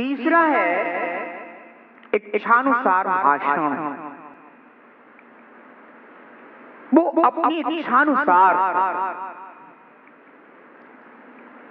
तीसरा है इच्छानुसार भाषण। वो अपनी इच्छानुसार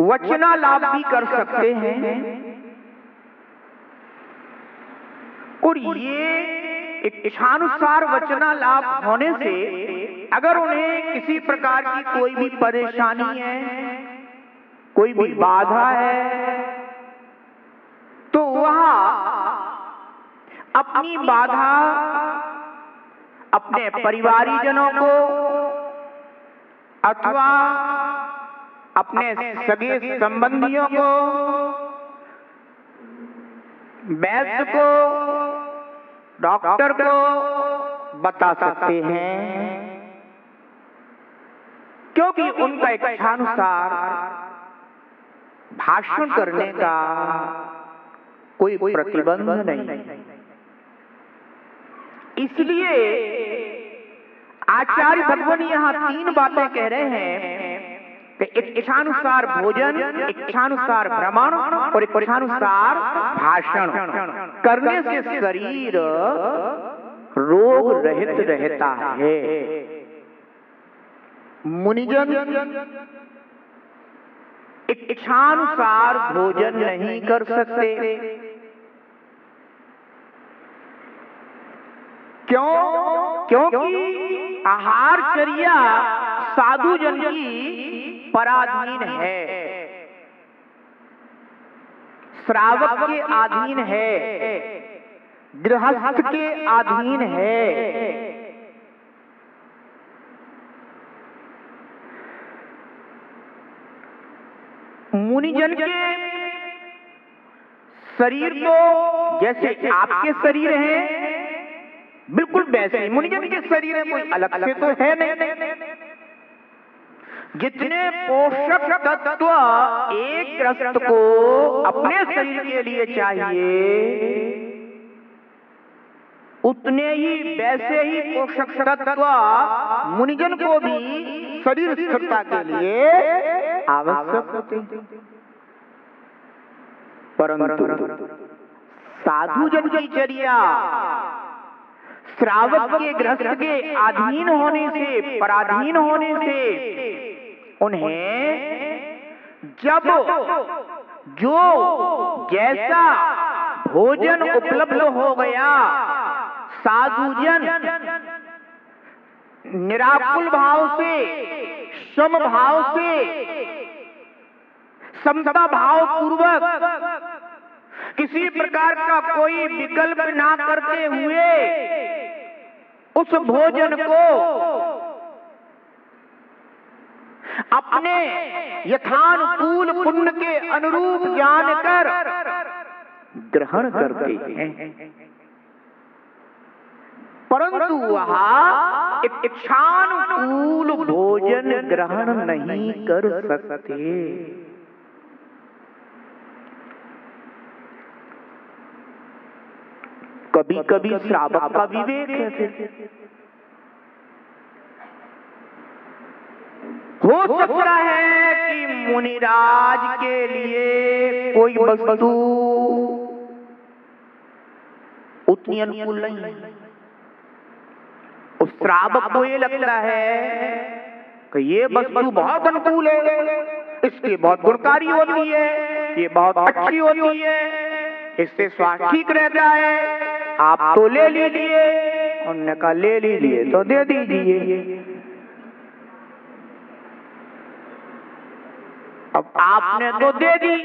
वचनालाप भी कर सकते हैं, और ये इच्छानुसार वचनालाप होने से अगर उन्हें किसी प्रकार की कोई भी परेशानी है, कोई भी बाधा है, तो वह अपनी बाधा अपने परिवारीजनों को अथवा अपने सगे संबंधियों को, वैद्य को, डॉक्टर को बता सकते हैं, क्योंकि उनका इच्छानुसार भाषण करने का कोई प्रतिबंध नहीं। इसलिए आचार्य भगवान यहाँ 3 बातें कह रहे हैं कि इच्छानुसार भोजन, इच्छानुसार भ्रमण और इच्छानुसार भाषण करने से शरीर रोग रहित रहता है। मुनिजन इच्छानुसार भोजन नहीं कर सकते। क्यों? क्योंकि आहारचर्या साधुजन की पराधीन है, श्रावक के अधीन है, गृहस्थ के अधीन है। मुनिजन के शरीर तो जैसे आपके शरीर हैं, बिल्कुल वैसे ही मुनिजन के शरीर है, कोई अलग से तो है नहीं। जितने पोषक तत्व एक गृहस्थ को अपने शरीर के लिए चाहिए, उतने ही वैसे ही पोषक तत्व मुनिजन को भी शरीर स्थिरता के लिए आवश्यक होते हैं। परंतु साधुजन की चर्या श्रावक के गृहस्थ के अधीन होने से, पराधीन होने से उन्हें जब जो जैसा भोजन उपलब्ध हो गया, साधुजन निराकुल भाव से, सम भाव से, समता भाव पूर्वक किसी प्रकार का कोई विकल्प ना करते हुए उस भोजन को अपने यथानुकूल पुण्य के अनुरूप जानकर ग्रहण करते हैं, परंतु वह इच्छानुकूल भोजन ग्रहण नहीं कर सकते। कभी कभी श्रावक का विवेक है, हो सकता है कि मुनिराज के लिए कोई वस्तु उतनी अनुकूल नहीं। उस श्रावक को ये लगता है कि ये वस्तु बहुत अनुकूल है, इसकी बहुत गुणकारी होती है, ये बहुत अच्छी होती है, इससे स्वास्थ्य ठीक रहता है, आप तो ले लीजिए। उन्होंने कहा ले लीजिए तो दे दीजिए। अब आपने तो दे दी,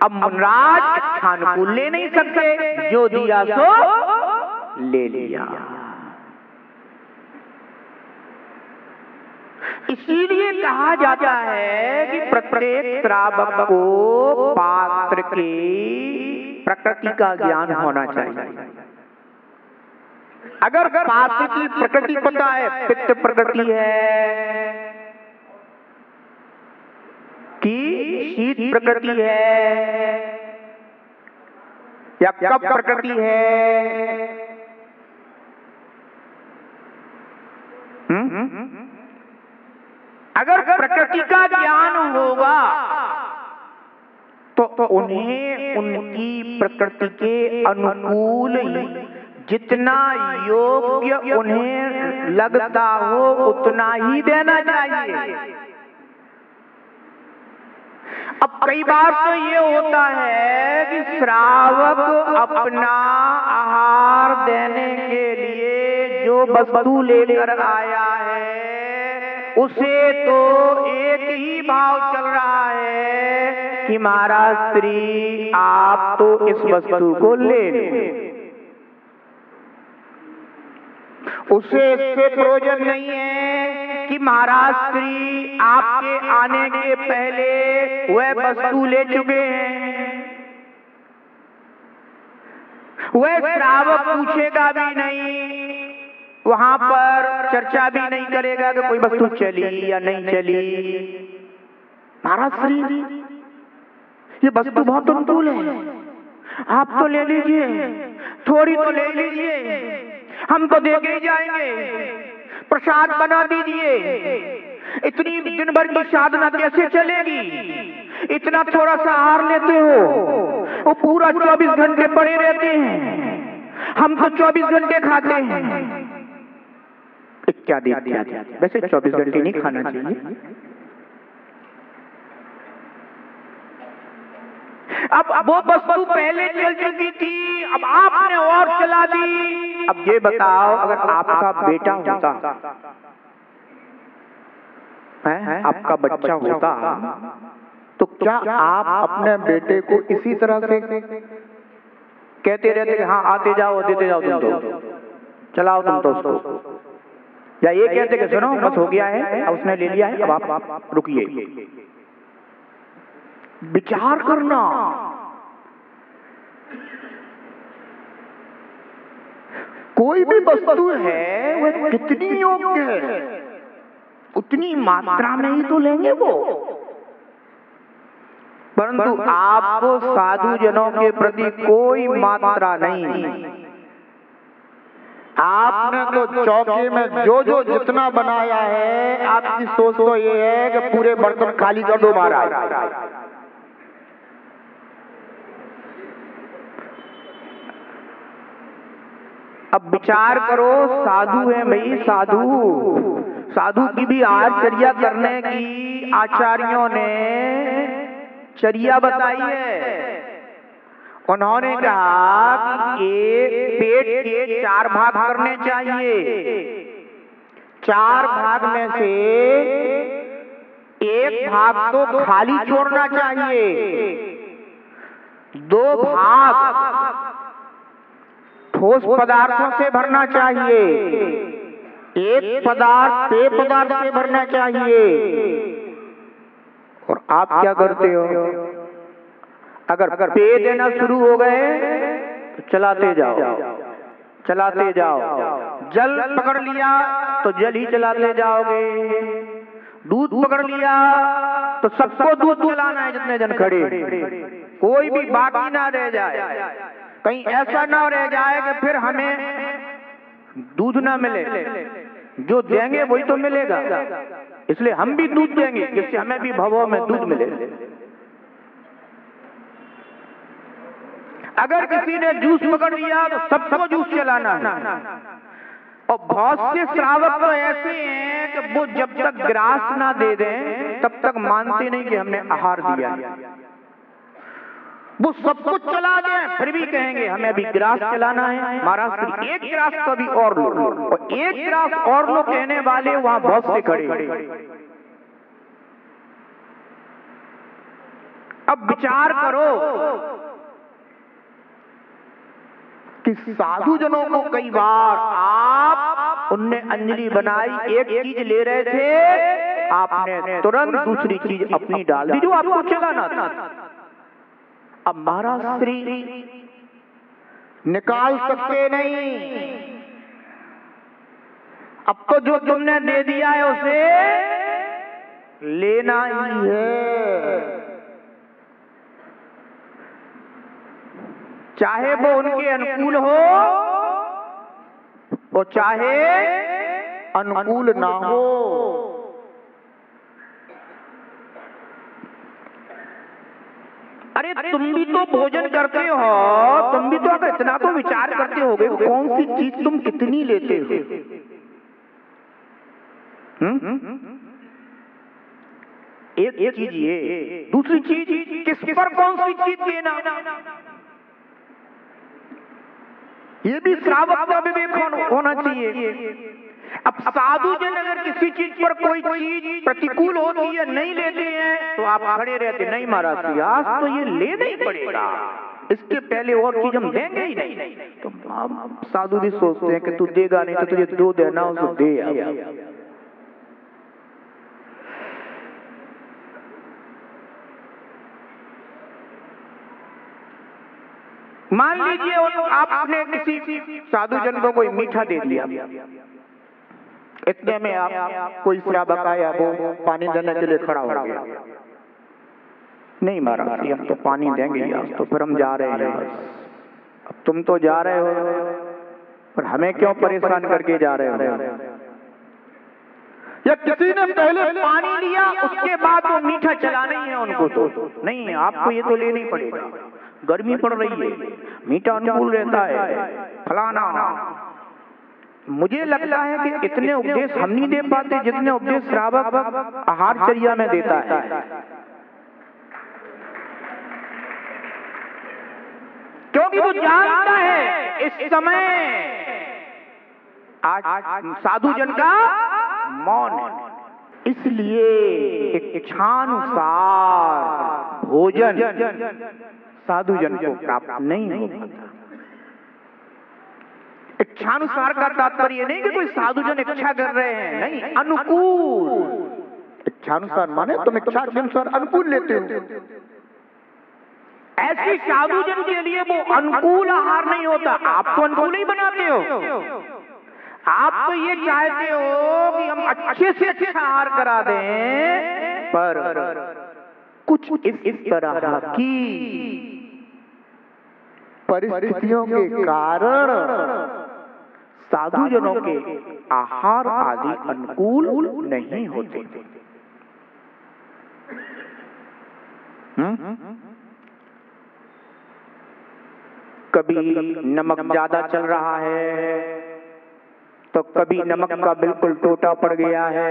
अब मुनिराज इच्छानुकूल ले नहीं सकते, जो दिया सो ले लिया। इसीलिए कहा जाता है कि प्रत्येक श्रावक को पात्र की प्रकृति का ज्ञान होना चाहिए। अगर पात्र की प्रकृति पता है, पित्त प्रकृति है कि शीत प्रकृति है या कफ प्रकृति है, अगर प्रकृति का ज्ञान होगा तो उन्हें उनकी प्रकृति के अनुकूल जितना योग्य उन्हें लगता हो उतना ही देना चाहिए। अब कई बार तो ये होता है कि श्रावक अपना आहार देने के लिए जो वस्तु लेकर आया है उसे तो एक ही भाव चल रहा है कि महाराज श्री आप तो इस वस्तु को ले लो, उसे इससे प्रयोजन नहीं है कि महाराज श्री आपके आने के पहले वह वस्तु ले चुके हैं। वह श्रावक पूछेगा भी नहीं, वहां पर चर्चा भी नहीं करेगा कि कोई वस्तु चली या नहीं चली। महाराज श्री ये वस्तु बहुत अनुकूल है, आप तो ले लीजिए, थोड़ी तो ले लीजिए, हम तो देके ही जाएंगे, प्रसाद बना दीजिए। इतनी दिन भर की साधना कैसे चलेगी, इतना थोड़ा सा आहार लेते हो, वो पूरा 24 घंटे पड़े रहते हैं, हम तो 24 घंटे खाते हैं इत्यादि इत्यादि। वैसे 24 घंटे नहीं खाना चाहिए। अब वो वस्तु पहले चल चुकी थी, अब आपने और चला दी। अब ये बताओ, अगर आपका बेटा होता है, आपका बच्चा होता, तो क्या आप अपने बेटे को इसी तरह से कहते रहते कि हाँ आते जाओ देते जाओ, तुम तो चलाओ तुम तो उसको, या ये कहते कि सुनो बस हो गया है, अब उसने ले लिया है, अब आप रुकिए। विचार करना, कोई भी वस्तु है वह कितनी योग्य है उतनी मात्रा में ही तो लेंगे वो। परंतु आपको साधु जनों के प्रति कोई मात्रा नहीं, आपने तो चौके में जो जो जितना बनाया है, आपकी सोच तो ये है कि पूरे बर्तन खाली कर दो महाराज। अब विचार करो, साधु है भाई, साधु की भी आचर्या करने की आचार्यों ने चर्या बताई है। उन्होंने कहा कि एक पेट के 4 भाग करने चाहिए, 4 भाग में से एक भाग तो खाली छोड़ना चाहिए, 2 भाग ठोस पदार्थों से भरना चाहिए, एक पदार्थ पेय पदार्थ से भरना चाहिए। और आप क्या करते हो, अगर पेय देना शुरू हो गए तो चलाते जाओ, जल पकड़ लिया तो जल ही चलाते जाओगे, दूध पकड़ लिया तो सबको दूध चलाना है जितने जन खड़े, कोई भी बाकी ना रह जाए, कहीं ऐसा ना रह जाए कि फिर हमें दूध ना मिले, जो देंगे वही तो मिलेगा, इसलिए हम भी दूध देंगे जिससे हमें भी भवों में दूध मिले। अगर किसी ने जूस पकड़ लिया तो सबको जूस चलाना है। और बहुत से श्रावक तो ऐसे हैं कि वो जब तक ग्रास ना दे दें तब तक मानते नहीं कि हमने आहार दिया है, वो सब कुछ चला दें फिर भी कहेंगे हमें अभी ग्रास चलाना है, महाराज एक ग्रास तो अभी और लो, और एक ग्रास और लो कहने वाले वहां बहुत से खड़े। अब विचार करो कि साधु जनों को कई बार आप उनने अंजलि बनाई, एक चीज ले रहे थे, आपने तुरंत दूसरी चीज अपनी डाल दी जो आपको चलाना था। अब महाराज श्री निकाल सकते नहीं, अब तो जो तुमने दे दिया है उसे लेना ही है, चाहे वो उनके अनुकूल हो और चाहे अनुकूल ना हो। अरे तुम भी तो भोजन करते हो, तुम भी तो अगर इतना तो विचार करते होगे कौन सी चीज तुम कितनी लेते हो। एक चीज ये, दूसरी चीज किस पर कौन सी चीज देना, ये भी श्रावक का विवेक होना चाहिए। अब साधु जन अगर किसी चीज पर कोई चीज प्रतिकूल होती है, नहीं लेते हैं, तो आप खड़े रहते, नहीं महाराज जी आज तो ये लेना ही पड़ेगा, इसके पहले और चीज हम देंगे ही नहीं। तो आप साधु भी सोचते हैं कि तू देगा नहीं तो तुझे दो देना हो तो दे। मान लीजिए आपने किसी साधु जन को कोई मीठा दे दिया, इतने में आप कोई श्रावक आया, वो पानी देने के लिए खड़ा हो गया, नहीं महाराज हम तो पानी देंगे आज तो फिर हम जा रहे हैं। अब तुम तो जा रहे हो पर हमें क्यों परेशान करके जा रहे हो। या किसी ने पहले पानी लिया उसके बाद वो मीठा चलाना ही है उनको, तो नहीं आपको ये तो लेना ही पड़ेगा, गर्मी पड़ रही है, मीठा अनुकूल रहता है फलाना। मुझे लगता है कि इतने उपदेश हम नहीं दे पाते जितने उपदेश श्रावक आहारचर्या में देता है, क्योंकि वो जानता है इस समय आज साधु जन का मौन है, इसलिए इच्छानुसार भोजन साधु जन को प्राप्त नहीं हो पाता। इच्छानुसार का तात्पर्य नहीं कि कोई साधु जन इच्छा कर रहे हैं, नहीं, अनुकूल। इच्छानुसार माने तुम इच्छा के अनुसार अनुकूल लेते हो। ऐसे साधु जन के लिए वो अनुकूल आहार नहीं होता, आप तो अनुकूल ही बनाते हो। आप तो ये चाहते हो कि हम अच्छे से अच्छा आहार करा दें, पर कुछ इस तरह की परिस्थितियों के कारण साधुजनों के आहार आदि अनुकूल नहीं होते। कभी नमक ज्यादा चल रहा है तो कभी नमक का बिल्कुल टोटा पड़ गया है।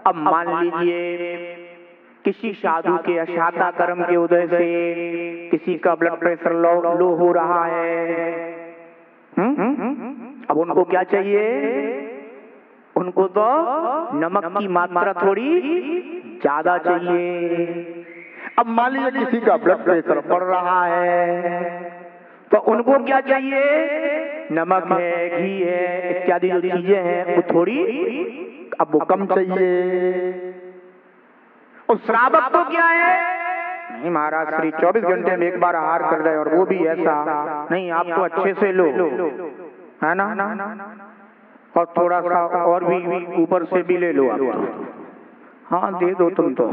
अब मान लीजिए किसी साधु के अशाता कर्म के उदय से किसी का ब्लड प्रेशर लो हो रहा है। अब उनको क्या चाहिए, उनको तो नमक की मात्रा थोड़ी ज्यादा चाहिए। अब मान लीजिए किसी का ब्लड प्रेशर बढ़ रहा है तो उनको क्या चाहिए, नमक है, घी है, इत्यादि जो चीजें हैं वो थोड़ी अब वो कम चाहिए। और श्रावक तो क्या है, नहीं महाराज श्री 24 घंटे में एक बार आहार कर रहे और वो भी ऐसा नहीं, आप तो अच्छे से लो, है ना, और थोड़ा सा और भी ऊपर से भी ले लो आप। हाँ दे दो तुम तो,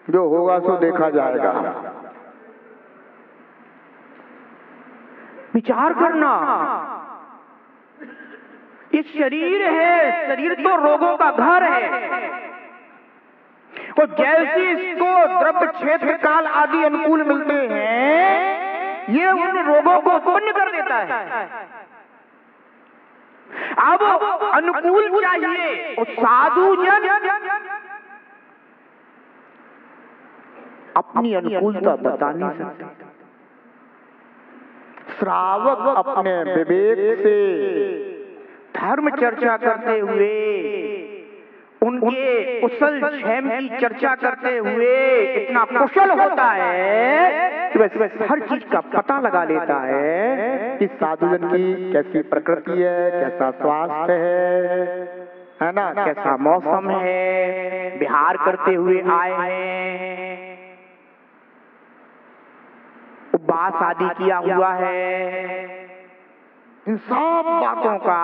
जो होगा सो देखा जाएगा। विचार करना, ये शरीर है, शरीर तो रोगों का घर है, और जैसे इसको द्रव्य क्षेत्र काल आदि अनुकूल मिलते हैं, ये उन रोगों को उत्पन्न कर देता है। अब अनुकूल चाहिए, और साधु जन अपनी अनुकूलता बता नहीं सकते। श्रावक अपने विवेक से धर्म चर्चा करते हुए, उनके कुशल क्षेम की चर्चा करते हुए इतना कुशल होता है कि वैसे हर चीज का पता लगा लेता है कि साधुजन की कैसी प्रकृति है, कैसा स्वास्थ्य है ना, कैसा मौसम है, विहार करते हुए आए हैं, उपवास आदि किया हुआ है, इन सब बातों का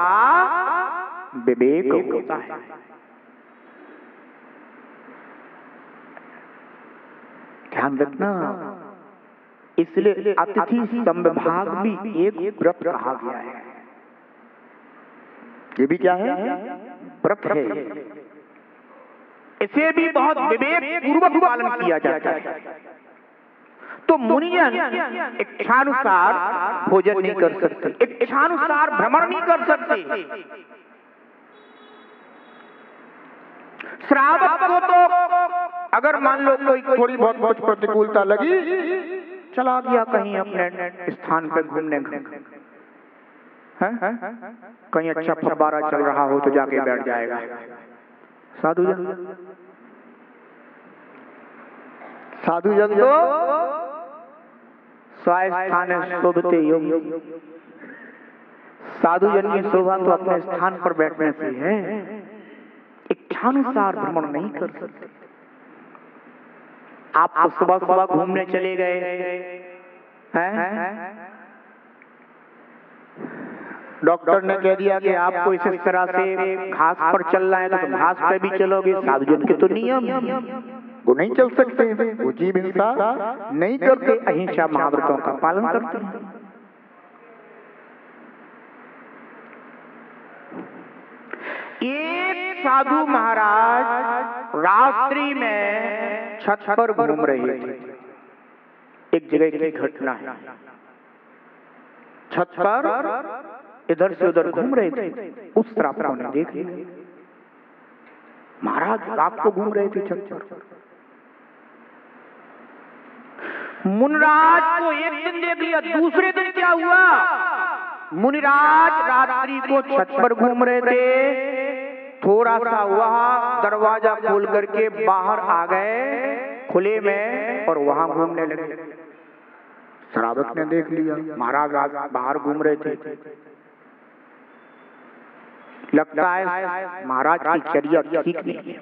विवेक होता है। ध्यान रखना, इसलिए अतिथि संविभाग भी एक व्रत कहा गया है। ये भी क्या है, व्रत है। इसे भी बहुत विवेक पूर्वक पालन किया जाता है। तो मुनिजन इच्छानुसार भोजन नहीं कर सकते, इच्छानुसार भ्रमण नहीं कर सकते। श्रावक को तो अगर मान लो कोई थोड़ी बहुत कुछ प्रतिकूलता लगी, चला गया कहीं अपने स्थान पे घूमने, कहीं अच्छा फव्वारा चल रहा हो तो जाके बैठ जाएगा। साधुजन तो स्वास्थान शोभते योग, साधुजन की शोभा तो अपने स्थान पर बैठने से है, इच्छानुसार भ्रमण नहीं कर सकते। आप तो सुबह सुबह घूमने चले गए हैं, डॉक्टर ने कह दिया कि आपको इस तरह से घास पर चलना है तो घास पे भी चलोगे। साधुजन के तो नियम, वो नहीं चल सकते, वो जीव हिंसा नहीं करते, अहिंसा महाव्रतों का पालन करते हैं। एक साधु महाराज रात्रि में छत पर घूम रहे थे। एक जगह की घटना है, छत पर इधर से उधर घूम रहे थे, उस तरफ उन्होंने देख लिया। महाराज रात को घूम रहे थे छत पर। मुनिराज को एक दिन देख लिया, दूसरे दिन क्या हुआ, मुनिराज रात्रि को छत पर घूम रहे थे, थोड़ा सा हुआ दरवाजा खोल करके बाहर आ गए खुले में और वहां घूमने लगे। श्रावक ने देख लिया महाराज बाहर घूम रहे थे, लगता है महाराज की चर्या ठीक नहीं है।